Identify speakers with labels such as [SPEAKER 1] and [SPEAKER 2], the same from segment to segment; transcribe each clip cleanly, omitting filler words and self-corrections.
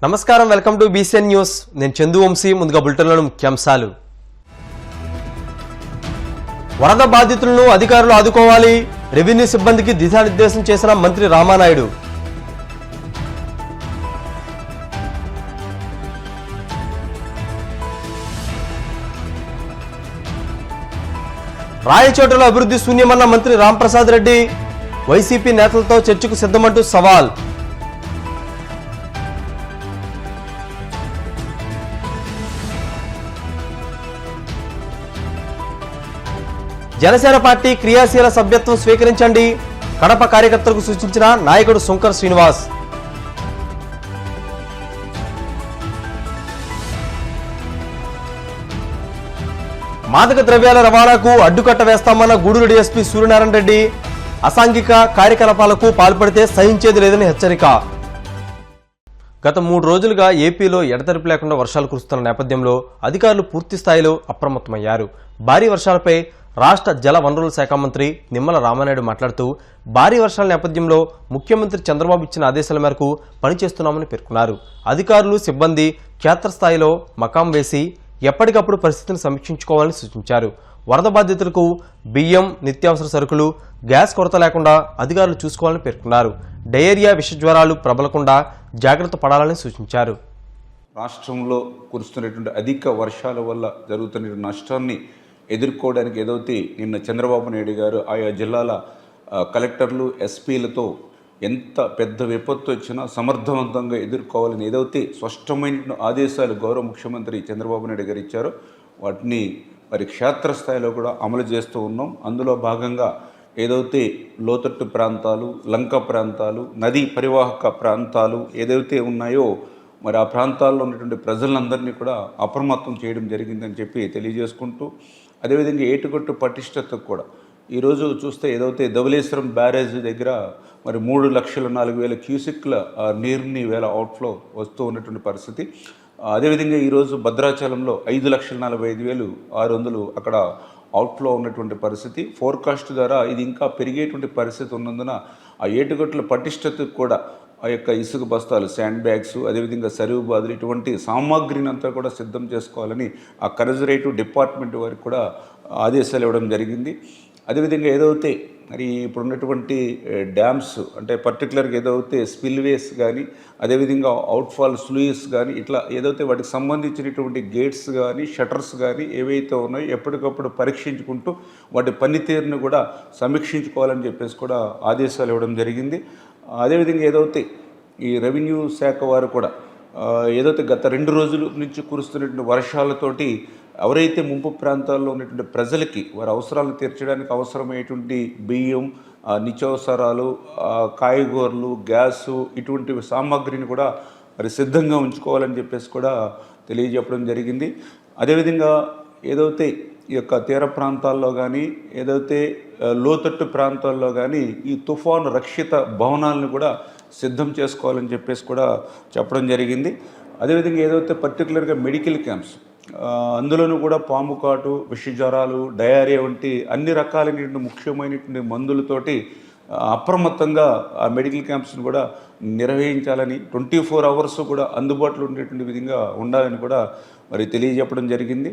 [SPEAKER 1] నమస్కారం, welcome to BCN news. నేను చందు వంశీ. ముందుగా బులెటిన్లోని ముఖ్యాంశాలు. వరద బాధితులను అధికారులు ఆదుకోవాలి. రెవెన్యూ సిబ్బందికి దిశానిర్దేశం చేసిన మంత్రి రామానాయుడు. రాయచోటలో అభివృద్ధి శూన్యమన్న మంత్రి రాంప్రసాద్ రెడ్డి. వైసీపీ నేతలతో చర్చకు సిద్ధమంటూ సవాల్. జనసేన పార్టీ క్రియాశీల సభ్యత్వం స్వీకరించండి. కడప కార్యకర్తలకు సూచించిన నాయకుడు శంకర్ శ్రీనివాస్. మాదక ద్రవ్యాల రవాణాకు అడ్డుకట్ట వేస్తామన్న గూడూరు డీఎస్పీ సూర్యనారాయణ రెడ్డి. అసాంఘిక కార్యకలాపాలకు పాల్పడితే సహించేది లేదని హెచ్చరిక. గత 3 రోజులుగా ఏపీలో ఎడతెరిపి లేకుండా వర్షాలు కురుస్తున్న నేపథ్యంలో అధికారులు పూర్తి స్థాయిలో అప్రమత్తమయ్యారు. భారీ వర్షాలపై రాష్ట్ర జల వనరుల శాఖ మంత్రి నిమ్మల రామానాయుడు మాట్లాడుతూ భారీ వర్షాల నేపథ్యంలో ముఖ్యమంత్రి చంద్రబాబు ఇచ్చిన ఆదేశాల మేరకు పనిచేస్తున్నామని పేర్కొన్నారు. అధికారులు సిబ్బంది క్షేత్రస్థాయిలో మకాం వేసి ఎప్పటికప్పుడు పరిస్థితిని సమీక్షించుకోవాలని సూచించారు. వరద బాధితులకు బియ్యం, నిత్యావసర సరుకులు, గ్యాస్ కొరత లేకుండా అధికారులు చూసుకోవాలని పేర్కొన్నారు. డయేరియా, విషజ్వరాలు ప్రబలకుండా జాగ్రత్త పడాలని సూచించారు.
[SPEAKER 2] రాష్ట్రంలో కురుస్తున్నటువంటి అధిక వర్షాల వల్ల జరుగుతున్న నష్టాన్ని ఎదుర్కోవడానికి ఏదైతే నిన్న చంద్రబాబు నాయుడు గారు ఆయా జిల్లాల కలెక్టర్లు, ఎస్పీలతో ఎంత పెద్ద విపత్తు వచ్చినా సమర్థవంతంగా ఎదుర్కోవాలని ఏదైతే స్పష్టమైన ఆదేశాలు గౌరవ ముఖ్యమంత్రి చంద్రబాబు నాయుడు గారు ఇచ్చారో వాటిని మరి క్షేత్రస్థాయిలో కూడా అమలు చేస్తూ ఉన్నాం. అందులో భాగంగా ఏదైతే లోతట్టు ప్రాంతాలు, లంక ప్రాంతాలు, నదీ పరివాహక ప్రాంతాలు ఏదైతే ఉన్నాయో మరి ఆ ప్రాంతాల్లో ఉన్నటువంటి ప్రజలందరినీ కూడా అప్రమత్తం చేయడం జరిగిందని చెప్పి తెలియజేసుకుంటూ, అదేవిధంగా ఏటుగట్టు పటిష్టతకు కూడా ఈరోజు చూస్తే ఏదైతే ధవళేశ్వరం బ్యారేజ్ దగ్గర మరి 3,04,000 క్యూసెక్ల నీరుని వేళ అవుట్ఫ్లో వస్తూ ఉన్నటువంటి పరిస్థితి. అదేవిధంగా ఈరోజు భద్రాచలంలో 5,45,600 అక్కడ అవుట్ఫ్లో ఉన్నటువంటి పరిస్థితి. ఫోర్కాస్ట్ ద్వారా ఇది ఇంకా పెరిగేటువంటి పరిస్థితి ఉన్నందున ఆ ఏటుగట్టుల పటిష్టతకు కూడా ఆ యొక్క ఇసుక బస్తాలు, శాండ్ బ్యాగ్స్, అదేవిధంగా సరువు బాదులు ఇటువంటి సామాగ్రిని అంతా కూడా సిద్ధం చేసుకోవాలని ఆ కన్జర్వేటివ్ డిపార్ట్మెంట్ వారికి కూడా ఆదేశాలు ఇవ్వడం జరిగింది. అదేవిధంగా ఏదైతే మరి ఇప్పుడు ఉన్నటువంటి డ్యామ్స్ అంటే పర్టికులర్గా ఏదైతే స్పిల్వేస్ కానీ, అదేవిధంగా అవుట్ఫాల్ స్లూయిస్ కానీ ఇట్లా ఏదైతే వాటికి సంబంధించినటువంటి గేట్స్ కానీ, షటర్స్ కానీ ఏవైతే ఉన్నాయో ఎప్పటికప్పుడు పరీక్షించుకుంటూ వాటి పనితీరును కూడా సమీక్షించుకోవాలని చెప్పేసి కూడా ఆదేశాలు ఇవ్వడం జరిగింది. అదేవిధంగా ఏదైతే ఈ రెవెన్యూ శాఖ వారు కూడా ఏదైతే గత 2 రోజుల నుంచి కురుస్తున్నటువంటి వర్షాలతోటి ఎవరైతే ముంపు ప్రాంతాల్లో ఉన్నటువంటి ప్రజలకి వారి అవసరాలను తీర్చడానికి అవసరమైనటువంటి బియ్యం, నిత్యావసరాలు, కాయగూరలు, గ్యాసు ఇటువంటి సామాగ్రిని కూడా మరి సిద్ధంగా ఉంచుకోవాలని చెప్పేసి కూడా తెలియజెప్పడం జరిగింది. అదేవిధంగా ఏదైతే ఈ యొక్క తీర ప్రాంతాల్లో కానీ, ఏదైతే లోతట్టు ప్రాంతాల్లో కానీ ఈ తుఫాను రక్షిత భవనాలను కూడా సిద్ధం చేసుకోవాలని చెప్పేసి కూడా చెప్పడం జరిగింది. అదేవిధంగా ఏదైతే పర్టికులర్గా మెడికల్ క్యాంప్స్ అందులోనూ కూడా పాము కాటు, విషజ్వరాలు, డయేరియా వంటి అన్ని రకాలైనటువంటి ముఖ్యమైనటువంటి మందులతోటి అప్రమత్తంగా ఆ మెడికల్ క్యాంప్స్ని కూడా నిర్వహించాలని 24 అవర్స్ కూడా అందుబాటులో ఉండేటువంటి విధంగా ఉండాలని కూడా మరి తెలియజెప్పడం జరిగింది.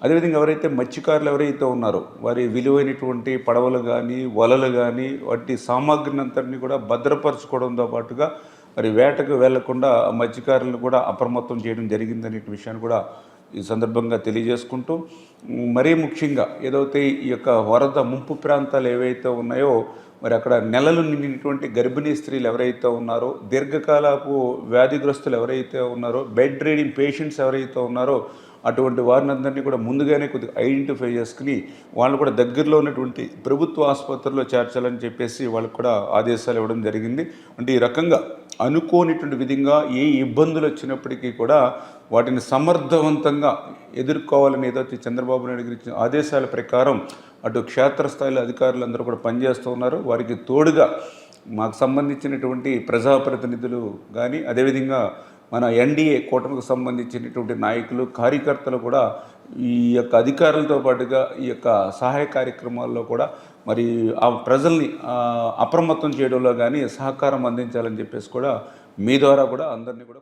[SPEAKER 2] అదేవిధంగా ఎవరైతే మత్స్యకారులు ఎవరైతే ఉన్నారో వారి విలువైనటువంటి పడవలు కానీ, వలలు కానీ వాటి సామాగ్రిని అంతటినీ కూడా భద్రపరచుకోవడంతో పాటుగా మరి వేటకు వెళ్లకుండా మత్స్యకారులను కూడా అప్రమత్తం చేయడం జరిగిందనే విషయాన్ని కూడా ఈ సందర్భంగా తెలియజేసుకుంటూ, మరీ ముఖ్యంగా ఏదైతే ఈ యొక్క వరద ముంపు ప్రాంతాలు ఏవైతే ఉన్నాయో మరి అక్కడ నెలలు నిండినటువంటి గర్భిణీ స్త్రీలు ఎవరైతే ఉన్నారో, దీర్ఘకాలపు వ్యాధిగ్రస్తులు ఎవరైతే ఉన్నారో, బెడ్ రీడింగ్ పేషెంట్స్ ఎవరైతే ఉన్నారో అటువంటి వారిని అందరినీ కూడా ముందుగానే కొద్దిగా ఐడెంటిఫై చేసుకుని వాళ్ళు కూడా దగ్గరలో ఉన్నటువంటి ప్రభుత్వ ఆసుపత్రుల్లో చేర్చాలని చెప్పేసి వాళ్ళకు కూడా ఆదేశాలు ఇవ్వడం జరిగింది. అంటే ఈ రకంగా అనుకోనిటువంటి విధంగా ఏ ఇబ్బందులు వచ్చినప్పటికీ కూడా వాటిని సమర్థవంతంగా ఎదుర్కోవాలని ఏదైతే చంద్రబాబు నాయుడు గారి ఇచ్చిన ఆదేశాల ప్రకారం అటు క్షేత్రస్థాయిలో అధికారులందరూ కూడా పనిచేస్తూ ఉన్నారు. వారికి తోడుగా మాకు సంబంధించినటువంటి ప్రజాప్రతినిధులు కానీ, అదేవిధంగా మన ఎన్డీఏ కూటమికి సంబంధించినటువంటి నాయకులు, కార్యకర్తలు కూడా ఈ యొక్క అధికారులతో పాటుగా ఈ యొక్క సహాయ కార్యక్రమాల్లో కూడా మరి ఆ ప్రజల్ని అప్రమత్తం చేయడంలో కానీ సహకారం అందించాలని చెప్పేసి కూడా మీ ద్వారా కూడా అందరినీ కూడా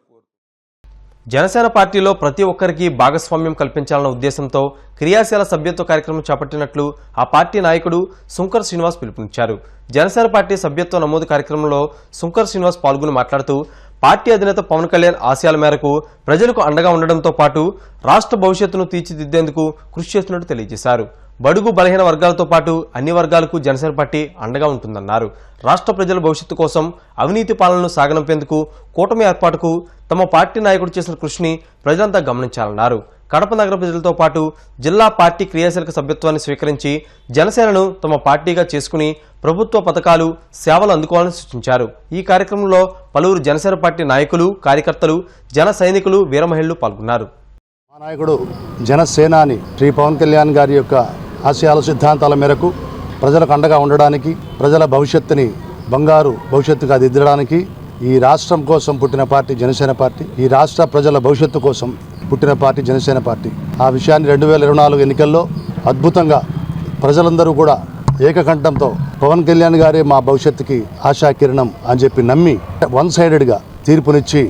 [SPEAKER 1] జనసేన పార్టీలో ప్రతి ఒక్కరికి భాగస్వామ్యం కల్పించాలన్న ఉద్దేశంతో క్రియాశీల సభ్యత్వ కార్యక్రమం చేపట్టినట్లు ఆ పార్టీ నాయకుడు సుంకర శ్రీనివాస్ పిలుపునిచ్చారు. జనసేన పార్టీ సభ్యత్వ నమోదు కార్యక్రమంలో సుంకర శ్రీనివాస్ పాల్గొని మాట్లాడుతూ పార్టీ అధినేత పవన్ కళ్యాణ్ ఆశయాల మేరకు ప్రజలకు అండగా ఉండడంతో పాటు రాష్ట్ర భవిష్యత్తును తీర్చిదిద్దేందుకు కృషి చేస్తున్నట్టు తెలియజేశారు. బడుగు బలహీన వర్గాలతో పాటు అన్ని వర్గాలకు జనసేన పార్టీ అండగా ఉంటుందన్నారు. రాష్ట్ర ప్రజల భవిష్యత్తు కోసం అవినీతి పాలనను సాగనంపేందుకు కూటమి ఏర్పాటుకు తమ పార్టీ నాయకుడు చేసిన కృషిని ప్రజలంతా గమనించాలన్నారు. కడప నగర ప్రజలతో పాటు జిల్లా పార్టీ క్రియాశీలక సభ్యత్వాన్ని స్వీకరించి జనసేనను తమ పార్టీగా చేసుకుని ప్రభుత్వ పథకాలు సేవలు అందుకోవాలని సూచించారు. ఈ కార్యక్రమంలో పలువురు జనసేన పార్టీ నాయకులు, కార్యకర్తలు, జన సైనికులు, వీర మహిళలు పాల్గొన్నారు.
[SPEAKER 3] మా నాయకుడు జనసేనాని శ్రీ పవన్ కళ్యాణ్ గారి యొక్క ఆశయాల సిద్ధాంతాల మేరకు ప్రజలకు అండగా ఉండడానికి, ప్రజల భవిష్యత్తుని బంగారు భవిష్యత్తుగా దిద్దడానికి ఈ రాష్ట్రం కోసం పుట్టిన పార్టీ జనసేన పార్టీ, ఈ రాష్ట్ర ప్రజల భవిష్యత్తు కోసం పుట్టిన పార్టీ జనసేన పార్టీ. ఆ విషయాన్ని 2024 ఎన్నికల్లో అద్భుతంగా ప్రజలందరూ కూడా ఏకకంఠంతో పవన్ కళ్యాణ్ గారే మా భవిష్యత్తుకి ఆశాకిరణం అని చెప్పి నమ్మి వన్ సైడెడ్గా తీర్పునిచ్చి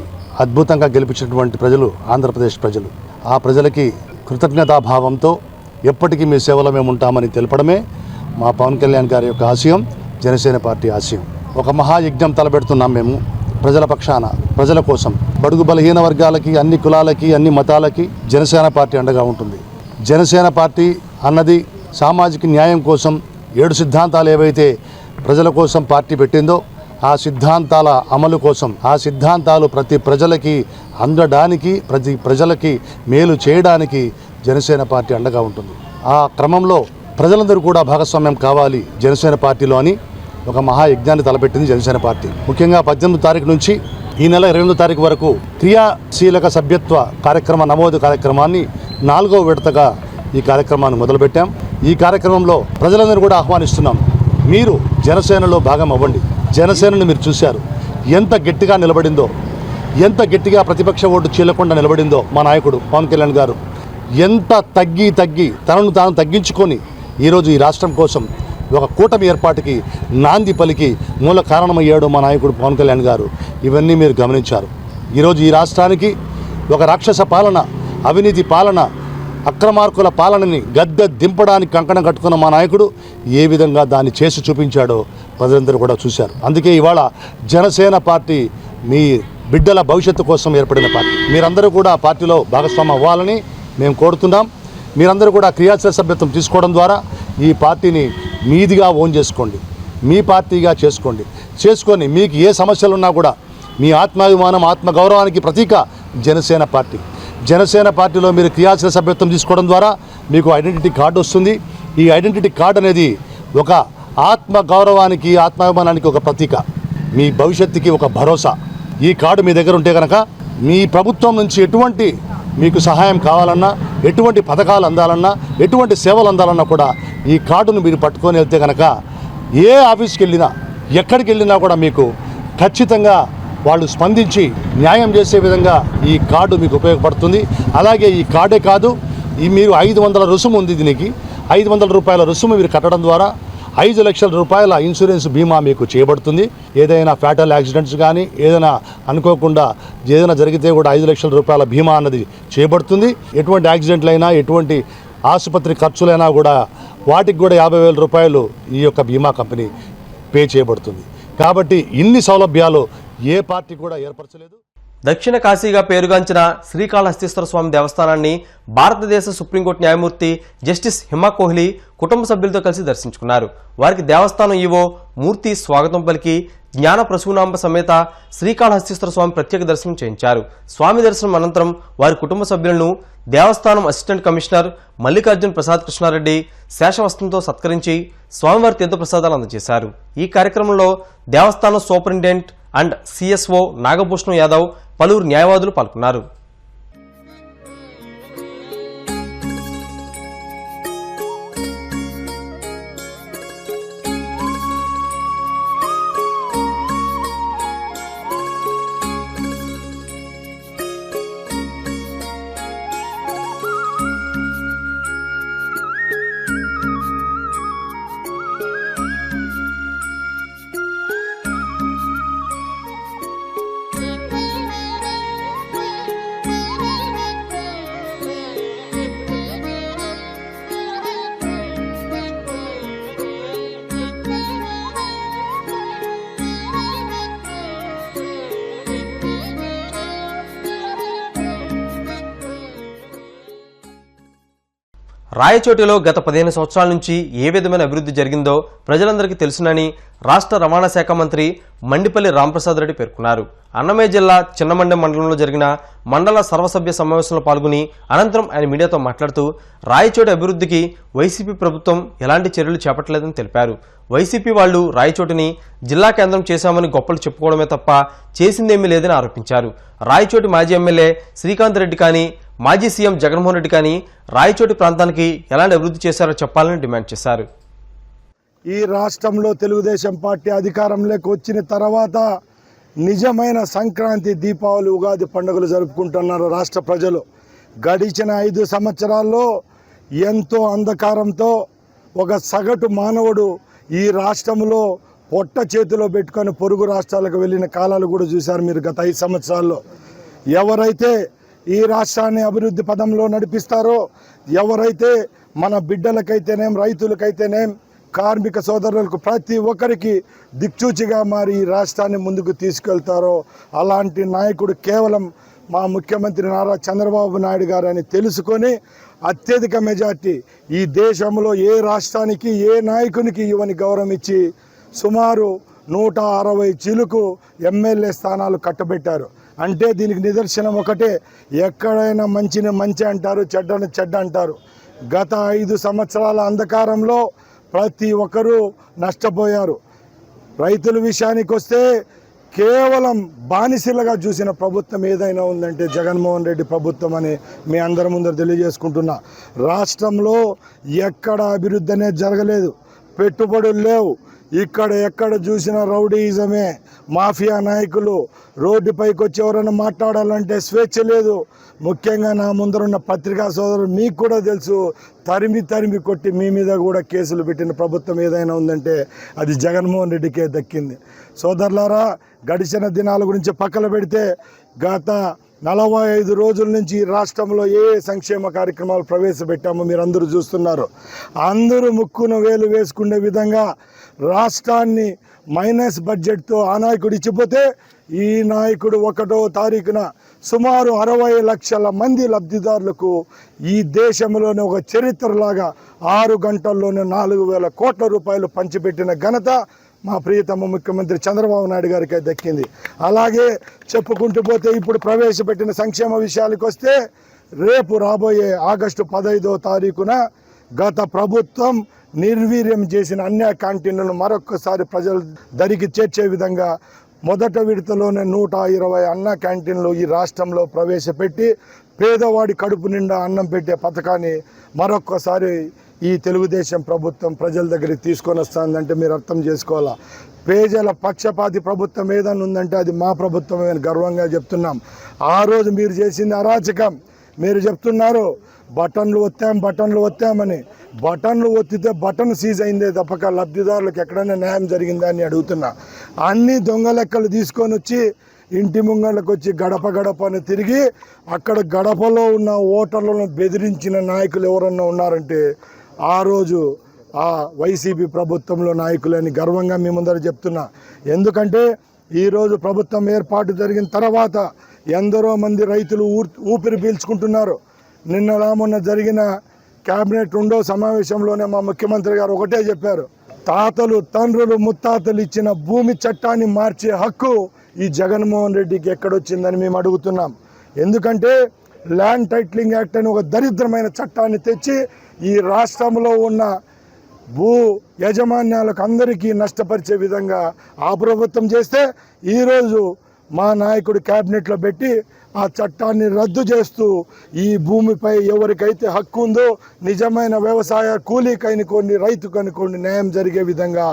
[SPEAKER 3] అద్భుతంగా గెలిపించినటువంటి ప్రజలు ఆంధ్రప్రదేశ్ ప్రజలు. ఆ ప్రజలకి కృతజ్ఞతాభావంతో ఎప్పటికీ మీ సేవలో మేము ఉంటామని తెలపడమే మా పవన్ కళ్యాణ్ గారి యొక్క ఆశయం, జనసేన పార్టీ ఆశయం. ఒక మహాయజ్ఞం తలపెడుతున్నాం మేము ప్రజల పక్షాన, ప్రజల కోసం. బడుగు బలహీన వర్గాలకి, అన్ని కులాలకి, అన్ని మతాలకి జనసేన పార్టీ అండగా ఉంటుంది. జనసేన పార్టీ అన్నది సామాజిక న్యాయం కోసం 7 సిద్ధాంతాలు ఏవైతే ప్రజల కోసం పార్టీ పెట్టిందో ఆ సిద్ధాంతాల అమలు కోసం, ఆ సిద్ధాంతాలు ప్రతి ప్రజలకి అందడానికి, ప్రతి ప్రజలకి మేలు చేయడానికి జనసేన పార్టీ అండగా ఉంటుంది. ఆ క్రమంలో ప్రజలందరూ కూడా భాగస్వామ్యం కావాలి జనసేన పార్టీలో అని ఒక మహాయజ్ఞాన్ని తలపెట్టింది జనసేన పార్టీ. ముఖ్యంగా 18వ తారీఖు నుంచి ఈ నెల 22వ తారీఖు వరకు క్రియాశీలక సభ్యత్వ కార్యక్రమ నమోదు కార్యక్రమాన్ని 4వ విడతగా ఈ కార్యక్రమాన్ని మొదలుపెట్టాం. ఈ కార్యక్రమంలో ప్రజలందరూ కూడా ఆహ్వానిస్తున్నాం. మీరు జనసేనలో భాగం అవ్వండి. జనసేనను మీరు చూశారు ఎంత గట్టిగా నిలబడిందో, ఎంత గట్టిగా ప్రతిపక్ష ఓటు చీలకుండా నిలబడిందో మా నాయకుడు పవన్ కళ్యాణ్ గారు. ఎంత తగ్గి తనను తాను తగ్గించుకొని ఈరోజు ఈ రాష్ట్రం కోసం ఒక కూటమి ఏర్పాటుకి నాంది పలికి మూల కారణమయ్యాడు మా నాయకుడు పవన్ కళ్యాణ్ గారు. ఇవన్నీ మీరు గమనించారు. ఈరోజు ఈ రాష్ట్రానికి ఒక రాక్షస పాలన, అవినీతి పాలన, అక్రమార్కుల పాలనని గద్దె దింపడానికి కంకణం కట్టుకున్న మా నాయకుడు ఏ విధంగా దాన్ని చేసి చూపించాడో ప్రజలందరూ కూడా చూశారు. అందుకే ఇవాళ జనసేన పార్టీ మీ బిడ్డల భవిష్యత్తు కోసం ఏర్పడిన పార్టీ. మీరందరూ కూడా పార్టీలో భాగస్వామ్యం అవ్వాలని మేము కోరుతున్నాం. మీరందరూ కూడా క్రియాశీల సభ్యత్వం తీసుకోవడం ద్వారా ఈ పార్టీని మీదిగా ఓన్ చేసుకోండి, మీ పార్టీగా చేసుకొని మీకు ఏ సమస్యలు ఉన్నా కూడా మీ ఆత్మాభిమానం, ఆత్మగౌరవానికి ప్రతీక జనసేన పార్టీ. జనసేన పార్టీలో మీరు క్రియాశీల సభ్యత్వం తీసుకోవడం ద్వారా మీకు ఐడెంటిటీ కార్డు వస్తుంది. ఈ ఐడెంటిటీ కార్డు అనేది ఒక ఆత్మగౌరవానికి, ఆత్మాభిమానానికి ఒక ప్రతీక, మీ భవిష్యత్తుకి ఒక భరోసా. ఈ కార్డు మీ దగ్గర ఉంటే కనుక మీ ప్రభుత్వం నుంచి ఎటువంటి మీకు సహాయం కావాలన్నా, ఎటువంటి పథకాలు అందాలన్నా, ఎటువంటి సేవలు అందాలన్నా కూడా ఈ కార్డును మీరు పట్టుకొని వెళ్తే కనుక ఏ ఆఫీస్కి వెళ్ళినా, ఎక్కడికి వెళ్ళినా కూడా మీకు ఖచ్చితంగా వాళ్ళు స్పందించి న్యాయం చేసే విధంగా ఈ కార్డు మీకు ఉపయోగపడుతుంది. అలాగే ఈ కార్డే కాదు, ఈ మీరు 500 రుసుము ఉంది. దీనికి 500 రూపాయల రుసుము మీరు కట్టడం ద్వారా 5 లక్షల రూపాయల ఇన్సూరెన్స్ బీమా మీకు చేయబడుతుంది. ఏదైనా ఫ్యాటల్ యాక్సిడెంట్స్ కానీ, ఏదైనా అనుకోకుండా ఏదైనా జరిగితే కూడా 5 లక్షల రూపాయల బీమా అన్నది చేయబడుతుంది. ఎటువంటి యాక్సిడెంట్లైనా, ఎటువంటి ఆసుపత్రి ఖర్చులైనా కూడా వాటికి కూడా 50,000 రూపాయలు ఈ యొక్క బీమా కంపెనీ పే చేయబడుతుంది. కాబట్టి ఇన్ని సౌలభ్యాలు ఏ పార్టీ కూడా ఏర్పరచలేదు.
[SPEAKER 1] దక్షిణ కాశీగా పేరుగాంచిన శ్రీకాళహస్తీశ్వర స్వామి దేవస్థానాన్ని భారతదేశ సుప్రీంకోర్టు న్యాయమూర్తి జస్టిస్ హిమా కోహ్లీ కుటుంబ సభ్యులతో కలిసి దర్శించుకున్నారు. వారికి దేవస్థానం ఈవో మూర్తి స్వాగతం పలికి జ్ఞాన ప్రసూనాంబ సమేత శ్రీకాళహస్తీశ్వర స్వామి ప్రత్యేక దర్శనం చేయించారు. స్వామి దర్శనం అనంతరం వారి కుటుంబ సభ్యులను దేవస్థానం అసిస్టెంట్ కమిషనర్ మల్లికార్జున్ ప్రసాద్ కృష్ణారెడ్డి శేషవస్త్రంతో సత్కరించి స్వామివారి తీర్థప్రసాదాలు అందజేశారు. ఈ కార్యక్రమంలో దేవస్థానం superintendent and CSO Nagabhushanam Yadav, పలువురు న్యాయవాదులు పాల్గొన్నారు. రాయచోటిలో గత 15 సంవత్సరాల నుంచి ఏ విధమైన అభివృద్ధి జరిగిందో ప్రజలందరికీ తెలుసునని రాష్ట్ర రవాణా శాఖ మంత్రి మండిపల్లి రాంప్రసాద్ రెడ్డి పేర్కొన్నారు. అన్నమయ్య జిల్లా చిన్నమండెం మండలంలో జరిగిన మండల సర్వసభ్య సమావేశంలో పాల్గొని అనంతరం ఆయన మీడియాతో మాట్లాడుతూ రాయచోటి అభివృద్ధికి వైసీపీ ప్రభుత్వం ఎలాంటి చర్యలు చేపట్టలేదని తెలిపారు. వైసీపీ వాళ్లు రాయచోటిని జిల్లా కేంద్రం చేశామని గొప్పలు చెప్పుకోవడమే తప్ప చేసిందేమీ లేదని ఆరోపించారు. రాయచోటి మాజీ ఎమ్మెల్యే శ్రీకాంత్ రెడ్డి కానీ మాజీ సీఎం జగన్మోహన్ రెడ్డి కానీ రాయచోటి ప్రాంతానికి ఎలాంటి అభివృద్ధి చేశారో చెప్పాలని డిమాండ్ చేశారు.
[SPEAKER 4] ఈ రాష్ట్రంలో తెలుగుదేశం పార్టీ అధికారంలోకి వచ్చిన తర్వాత నిజమైన సంక్రాంతి, దీపావళి, ఉగాది పండుగలు జరుపుకుంటున్నారు రాష్ట్ర ప్రజలు. గడిచిన 5 సంవత్సరాల్లో ఎంతో అంధకారంతో ఒక సగటు మానవుడు ఈ రాష్ట్రంలో పొట్ట చేతిలో పెట్టుకొని పొరుగు రాష్ట్రాలకు వెళ్ళిన కాలాలు కూడా చూశారు మీరు గత 5 సంవత్సరాల్లో. ఎవరైతే ఈ రాష్ట్రాన్ని అభివృద్ధి పదంలో నడిపిస్తారో, ఎవరైతే మన బిడ్డలకైతేనేం, రైతులకైతేనేం, కార్మిక సోదరులకు ప్రతి ఒక్కరికి దిక్చూచిగా మారి ఈ రాష్ట్రాన్ని ముందుకు తీసుకెళ్తారో అలాంటి నాయకుడు కేవలం మా ముఖ్యమంత్రి నారా చంద్రబాబు నాయుడు గారు అని తెలుసుకొని అత్యధిక మెజార్టీ ఈ దేశంలో ఏ రాష్ట్రానికి, ఏ నాయకునికి ఇవ్వని గౌరవం ఇచ్చి సుమారు 160 చిలుకు ఎమ్మెల్యే స్థానాలు కట్టబెట్టారు. అంటే దీనికి నిదర్శనం ఒకటే, ఎక్కడైనా మంచిని మంచి అంటారు, చెడ్డని చెడ్డ అంటారు. గత 5 సంవత్సరాల అంధకారంలో ప్రతి ఒక్కరూ నష్టపోయారు. రైతుల విషయానికి వస్తే కేవలం బానిసలుగా చూసిన ప్రభుత్వం ఏదైనా ఉందంటే జగన్మోహన్ రెడ్డి ప్రభుత్వం అని మీ అందరి ముందర తెలియజేసుకుంటున్నా. రాష్ట్రంలో ఎక్కడ అభివృద్ధి అనేది జరగలేదు, పెట్టుబడులు లేవు. ఎక్కడ చూసిన రౌడీయిజమే, మాఫియా నాయకులు, రోడ్డుపైకి వచ్చి ఎవరైనా మాట్లాడాలంటే స్వేచ్ఛ లేదు. ముఖ్యంగా నా ముందరున్న పత్రికా సోదరులు మీకు కూడా తెలుసు, తరిమి కొట్టి మీ మీద కూడా కేసులు పెట్టిన ప్రభుత్వం ఏదైనా ఉందంటే అది జగన్మోహన్ రెడ్డికే దక్కింది. సోదరులారా, గడిచిన దినాల గురించి పక్కన పెడితే గత 45 రోజుల నుంచి రాష్ట్రంలో ఏ సంక్షేమ కార్యక్రమాలు ప్రవేశపెట్టామో మీరు అందరూ చూస్తున్నారు. అందరూ ముక్కున వేలు వేసుకునే విధంగా రాష్ట్రాన్ని మైనస్ బడ్జెట్తో ఆ నాయకుడు ఇచ్చిపోతే ఈ నాయకుడు 1వ తారీఖున సుమారు 60 లక్షల మంది లబ్ధిదారులకు ఈ దేశంలోనే ఒక చరిత్రలాగా 6 గంటల్లోనే 4,000 కోట్ల రూపాయలు పంచిపెట్టిన ఘనత మా ప్రియతమ ముఖ్యమంత్రి చంద్రబాబు నాయుడు గారికి దక్కింది. అలాగే చెప్పుకుంటూ పోతే ఇప్పుడు ప్రవేశపెట్టిన సంక్షేమ విషయాలకు వస్తే రేపు రాబోయే ఆగస్టు 15వ తారీఖున గత ప్రభుత్వం నిర్వీర్యం చేసిన అన్ని క్యాంటీన్లను మరొక్కసారి ప్రజల దరికి చేర్చే విధంగా మొదట విడతలోనే 120 అన్న క్యాంటీన్లు ఈ రాష్ట్రంలో ప్రవేశపెట్టి పేదవాడి కడుపు నిండా అన్నం పెట్టే పథకాన్ని మరొక్కసారి ఈ తెలుగుదేశం ప్రభుత్వం ప్రజల దగ్గరికి తీసుకొని వస్తుందంటే మీరు అర్థం చేసుకోవాలా. పేదల పక్షపాతి ప్రభుత్వం ఏదైనా ఉందంటే అది మా ప్రభుత్వమే అని గర్వంగా చెప్తున్నాం. ఆ రోజు మీరు చేసింది అరాచకం. మీరు చెప్తున్నారు బటన్లు ఒత్తామని. బటన్లు ఒత్తితే బటన్ సీజ్ అయిందే తప్పక లబ్ధిదారులకు ఎక్కడైనా న్యాయం జరిగిందా అని అడుగుతున్నా. అన్ని దొంగ లెక్కలు తీసుకొని వచ్చి ఇంటి ముంగళ్ళకు వచ్చి గడపని తిరిగి అక్కడ గడపలో ఉన్న ఓటర్లను బెదిరించిన నాయకులు ఎవరన్నా ఉన్నారంటే ఆ రోజు ఆ వైసీపీ ప్రభుత్వంలో నాయకులని గర్వంగా మీ ముందర చెప్తున్నా. ఎందుకంటే ఈరోజు ప్రభుత్వం ఏర్పాటు జరిగిన తర్వాత ఎందరో మంది రైతులు ఊపిరి పీల్చుకుంటున్నారు. మొన్న జరిగిన కేబినెట్ 2వ సమావేశంలోనే మా ముఖ్యమంత్రి గారు ఒకటే చెప్పారు, తాతలు, తండ్రులు, ముత్తాతలు ఇచ్చిన భూమి చట్టాన్ని మార్చే హక్కు ఈ జగన్మోహన్ రెడ్డికి ఎక్కడొచ్చిందని మేము అడుగుతున్నాం. ఎందుకంటే ల్యాండ్ టైటిలింగ్ యాక్ట్ అని ఒక దరిద్రమైన చట్టాన్ని తెచ్చి ఈ రాష్ట్రంలో ఉన్న భూ యాజమాన్యాలకు అందరికీ నష్టపరిచే విధంగా ఆ ప్రభుత్వం చేస్తే ఈరోజు మా నాయకుడు క్యాబినెట్లో పెట్టి ఆ చట్టాన్ని రద్దు చేస్తూ ఈ భూమిపై ఎవరికైతే హక్కు ఉందో నిజమైన వ్యవసాయ కూలీకైనుకోండి, రైతుకనుకోండి న్యాయం జరిగే విధంగా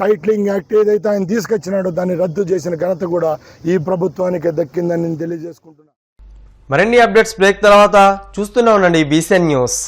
[SPEAKER 4] టైటిలింగ్ యాక్ట్ ఏదైతే ఆయన తీసుకొచ్చినాడో దాన్ని రద్దు చేసిన ఘనత కూడా ఈ ప్రభుత్వానికి దక్కిందని నేను తెలియజేసుకుంటున్నాను.
[SPEAKER 1] మరిన్ని అప్డేట్స్ బ్రేక్ తర్వాత చూస్తూనే ఉండండి BCN న్యూస్.